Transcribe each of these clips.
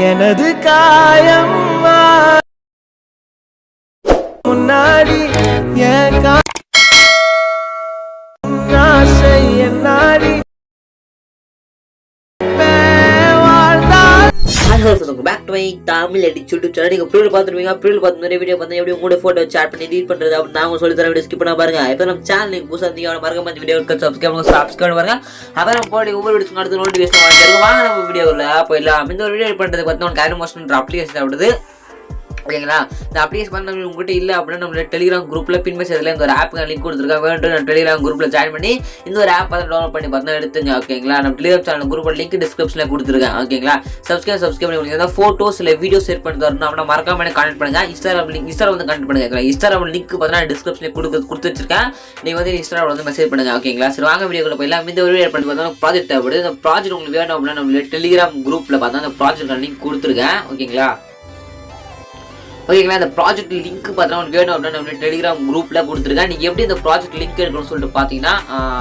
எனது காயம் முன்னாடி ஆசை என்னாடி back to my Tamil edit YouTube channel. நீங்க ப்ரீவியஸ் பார்த்துருவீங்க. ப்ரீவியஸ் பார்த்து நிறைய வீடியோ பார்த்தா எப்படி உங்களோட போட்டோ ஷேர் பண்ணி எடிட் பண்றது அப்படி நான் சொல்லி தர வீடியோ ஸ்கிப் பண்ண பாருங்க. இப்போ நம்ம சேனலுக்கு புதுசா இருந்தீங்க மறக்காம இந்த வீடியோக்கு சப்ஸ்கிரைப் பாருங்க. அப்புறம் நம்ம போடி ஒவ்வொரு வீடியோஸ்க்கு அடுத்து நோட்டிஃபிகேஷன் வந்துரும். வாங்க நம்ம வீடியோல போயிடலாம். இந்த ஒரு வீடியோ எடிட் பண்றது பார்த்தா Alight Motion அப்ளிகேஷன் ஆடுது. ஓகேங்களா, இந்த அப்ளிகேஷன் பண்ண உங்ககிட்ட இல்லை அப்படின்னா நம்மளோட டெலிகிராம் குரூப்பில் பின் மெசேஜில் இந்த ஒரு ஆப்புக்கு லிங்க் கொடுத்துருக்கேன். வேணும் நான் டெலிகிராம் குரூப்பில் ஜாயின் பண்ணி இந்த ஒரு ஆப் பார்த்து டவுன்லோட் பண்ணி பார்த்தா எடுத்துங்க. ஓகேங்களா, நம்ம டெலிகிராம் சேனல் குரூப்போட லிங்க் டிஸ்கிரிப்ஷனில் கொடுத்துருக்கேன். ஓகேங்களா, சப்ஸ்கிரைப் பண்ணி உங்களுக்கு ஃபோட்டோஸ் இல்லை வீடியோஸ் ஷேர் பண்ணி தரணும் அப்படின்னா மறக்காம எனக்கு கான்டெக்ட் பண்ணுங்க. இன்ஸ்டாகிராம் வந்து கான்டெக்ட் பண்ணுங்க. இன்ஸ்டாகிராம் லிங்க் பார்த்தீங்கன்னா டிஸ்கிரிப்ஷனில் கொடுத்து வச்சிருக்கேன். நீங்கள் வந்து இன்ஸ்டாகிராம் வந்து மெசேஜ் பண்ணுங்க. ஓகேங்களா, சரி வாங்க வீடியோக்குள்ள போயிடலாம். இந்த ஒரு வீடியோ பண்ணி பார்த்தா ப்ராஜெக்ட் தேவைப்படுது. இந்த ப்ராஜெக்ட் உங்களுக்கு வேணும் அப்படின்னா நம்மளோட டெலிகிராம் குரூப்பில் பார்த்தா அந்த ப்ராஜெக்ட் லிங்க் கொடுத்துருக்கேன். ஓகேங்களா, இந்த ப்ராஜெக்ட் லிங்க் பார்த்தா உங்களுக்கு வேணும் அப்படின்னா நம்மளே டெலிகிராம் குரூப்பில் கொடுத்துருக்கேன். நீங்கள் எப்படி இந்த ப்ராஜெக்ட் லிங்க் எடுக்கணும்னு சொல்லிட்டு பார்த்தீங்கன்னா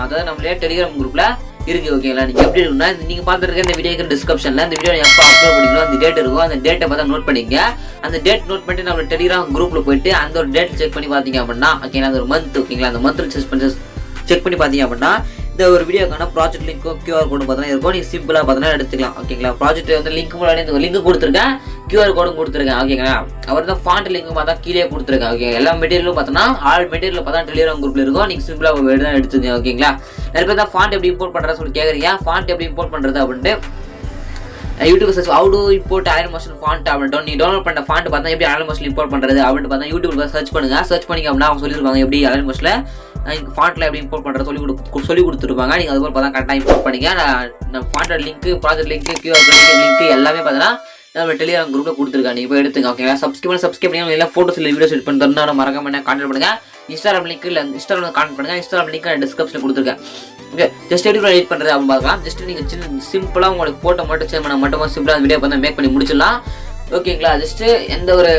அதாவது நம்மளே டெலிகிராம் குரூப்பில் இருக்குது. ஓகேங்களா, நீங்கள் எப்படி இருக்குன்னா நீங்கள் பார்த்துருக்க இந்த வீடியோக்கு டிஸ்கிரிப்ஷனில் இந்த வீடியோ எப்போ அப்லோட் பண்ணிக்கணும் அந்த டேட் இருக்கும். அந்த டேட்டை பார்த்தா நோட் பண்ணிங்க. அந்த டேட் நோட் பண்ணிட்டு நம்ம டெலிகிராம் குரூப்பில் போயிட்டு அந்த ஒரு டேட் செக் பண்ணி பார்த்தீங்க அப்படின்னா ஓகேங்களா, அந்த ஒரு மந்த் ஓகேங்களா, அந்த மந்த்தில் செக் பண்ணி பார்த்தீங்க அப்படின்னா இந்த ஒரு வீடியோக்கான ப்ராஜெக்ட் லிங்க்கும் QR கோடும் பார்த்தீங்கன்னா இருக்கும். நீங்கள் சிம்பிளாக பார்த்தீங்கன்னா எடுத்துக்கலாம். ஓகேங்களா, ப்ராஜெக்ட் வந்து லிங்க் முன்னாடி இந்த லிங்க் கொடுத்துருக்கேன், QR கோடும் கொடுத்துருக்கேன். ஓகேங்களா, அவர் தான் ஃபாண்ட் லிங்க் பார்த்தா கீழே கொடுத்துருக்கேன். ஓகே, எல்லா மெட்டீரியலும் பார்த்தோன்னா ஆல் மெட்டீரியல் பார்த்தா டெலிகிராம் குரூப்பில் இருக்கும். நீங்கள் சிம்பிளாக தான் எடுத்துங்க. ஓகேங்களா, நிறைய பேர் தான் ஃபாண்ட் எப்படி இம்போர்ட் பண்ணுறதா சொல்லி கேட்குறீங்க. ஃபாண்ட் எப்படி இம்போர்ட் பண்ணுறது அப்படின்ட்டு YouTube search how to import Alight Motion font அப்படின்ட்டு நீ டவுன்லோட் பண்ண ஃபாண்ட் பார்த்தா எப்படி Alight Motion இம்போர்ட் பண்ணுறது அப்படின்ட்டு பார்த்தா யூடியூப்ல சர்ச் பண்ணுங்க. சர்ச் பண்ணிங்க அப்படின்னா அவங்க சொல்லியிருப்பாங்க எப்படி Alight Motionல ஃபாண்ட்ல எப்படி இம்போர்ட் பண்ணுறது சொல்லி கொடுத்துருப்பாங்க. நீங்கள் அதுபோல் பார்த்தா கரெக்டாக இம்போர்ட் பண்ணிங்க. நான் font link, project link, QR link எல்லாமே பார்த்தீங்கன்னா நம்ம டெலிகிராம் குரூப்பில் கொடுத்துருக்காங்க. நீங்கள் போய் எடுத்துங்க. ஓகேங்களா, சப்ஸ்கிரைப் பண்ணி எல்லா ஃபோட்டோஸ் இல்லை வீடியோஸ் எடிட் பண்ணி தரணும் மறக்காம என்ன கான்டெக்ட் பண்ணுங்க. இன்ஸ்டாகிராம் லிங்க் இல்லை இன்ஸ்டாகிராம் கான்டெக்ட் பண்ணுங்க. இன்ஸ்டாகிராம் லிங்க் நான் டிஸ்கிரிப்ஷனில் கொடுத்துருக்கேன். ஓகே, ஜஸ்ட் எப்படி எடிட் பண்ணுறது அப்படின்னு பார்க்கலாம். ஜஸ்ட் நீங்கள் சிம்பிளாக உங்களுக்கு ஃபோட்டோ மட்டும் சேவ் பண்ண மட்டும் சிம்பிளாக வீடியோ பார்த்தா மேக் பண்ணி முடிச்சிடலாம். ஓகேங்களா, ஜஸ்ட்டு எந்த ஒரு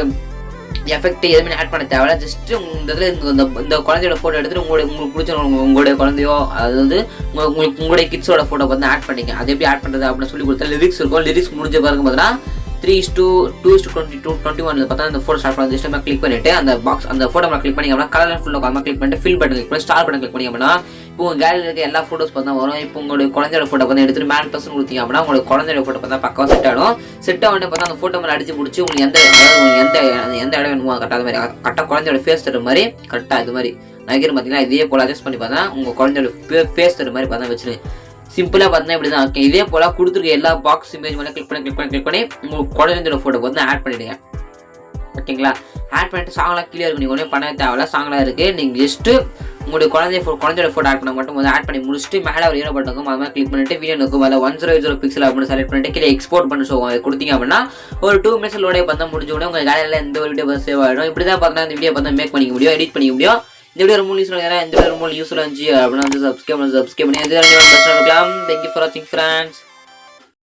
எஃபெக்ட் எதுவுமே ஆட் பண்ண தேவையில்ல. ஜஸ்ட்டு இந்த இதில் இந்த குழந்தையோட ஃபோட்டோ எடுத்துகிட்டு உங்களுக்கு பிடிச்ச உங்களுடைய குழந்தையோ அதாவது உங்களுடைய கிட்ஸோட ஃபோட்டோ பார்த்து ஆட் பண்ணிங்க. அது எப்படி ஆட் பண்ணுறது அப்படின்னு சொல்லி கொடுத்தா லிரிக்ஸ் இருக்கும். லிரிக்ஸ் முடிஞ்ச பிறகு பார்த்தீங்கன்னா 3:2:21 பார்த்தா அந்த ஃபோட்டோ ஸ்டார்ட் பண்ணி ஜஸ்ட் கிளிக் பண்ணிட்டு அந்த பாக்ஸ் அந்த ஃபோட்டோ கிளிக் பண்ணி அப்படின்னா கலர் ஃபுல்லாக கிளிக் பண்ணிட்டு ஃபில் பட்டன் கிளிக் பண்ணி ஸ்டார் பட்டன் கிளிக் பண்ணி அப்படின்னா இப்போ உங்கள் கேலரியில் இருக்க எல்லா ஃபோட்டோஸ் பார்த்தா வரும். இப்போ உங்களுடைய குழந்தையோட ஃபோட்டோ பார்த்து எடுத்துட்டு மேன் பர்சன் கொடுத்தீங்க அப்படின்னா உங்களுக்கு குழந்தையோட ஃபோட்டோ பார்த்தா பக்கம் செட் ஆகிடும். செட் ஆகிட்டு பார்த்தா அந்த ஃபோட்டோ மேலே அடிச்சு பிடிச்சி உங்களுக்கு எந்த இடம் வேணுமோ கரெக்டாக அது மாதிரி கரெக்டாக குழந்தையோட ஃபேஸ் தர மாதிரி கரெக்டாக இது மாதிரி நகைக்கிற பார்த்தீங்கன்னா இதே போல் அட்ஜஸ்ட் பண்ணி பார்த்தா உங்கள் குழந்தையோட ஃபேஸ் தர மாதிரி பார்த்தா வச்சுருங்க. சிம்பிளாக பார்த்தீங்கன்னா இப்படி தான். ஓகே, இதே போல் கொடுத்துருக்க எல்லா பாக்ஸ் இமேஜ் மேலே கிளிக் பண்ணி உங்களுக்கு குழந்தையோட ஃபோட்டோ பார்த்து ஆட் பண்ணிவிடுங்க. ஓகேங்களா, ஆட் பண்ணிட்டு சாங்லாம் கீழே இருக்கு. நீங்கள் ஒன்றே பண்ண தேவையில்ல, சாங்லாம் இருக்குது. நீங்கள் ஜஸ்ட்டு உங்களுடைய குழந்தையோட ஃபோட்டோ ஆட் பண்ண மட்டும் ஆட் பண்ணி முடிச்சுட்டு மேலே ஒரு ஹீரோ பட்டன் அது மாதிரி கிளிக் பண்ணிட்டு வீடியோ இருக்கும் மேலே 100 பிக்சல் அப்படின்னு செலக்ட் பண்ணிட்டு கீழே எக்ஸ்போர்ட் பண்ண கொடுத்தீங்க அப்படின்னா ஒரு 2 minutes லோடே பார்த்தா முடிஞ்ச உடனே உங்கள் கேலரியில் எந்த ஒரு வீடியோ சேவ் ஆகிடும். இப்படி தான் பார்த்தா இந்த வீடியோ பார்த்தா மேக் பண்ணிக்க முடியும், எடிட் பண்ணிக்க முடியும். இந்த வீடியோ ரொம்ப யூஸ்ஃபுல்லாக இருந்துச்சு அப்படின்னா சப்ஸ்கிரைப் பண்ணி இருக்கலாம். தேங்க்யூ ஃபார் வாட்சிங் ஃப்ரெண்ட்ஸ்.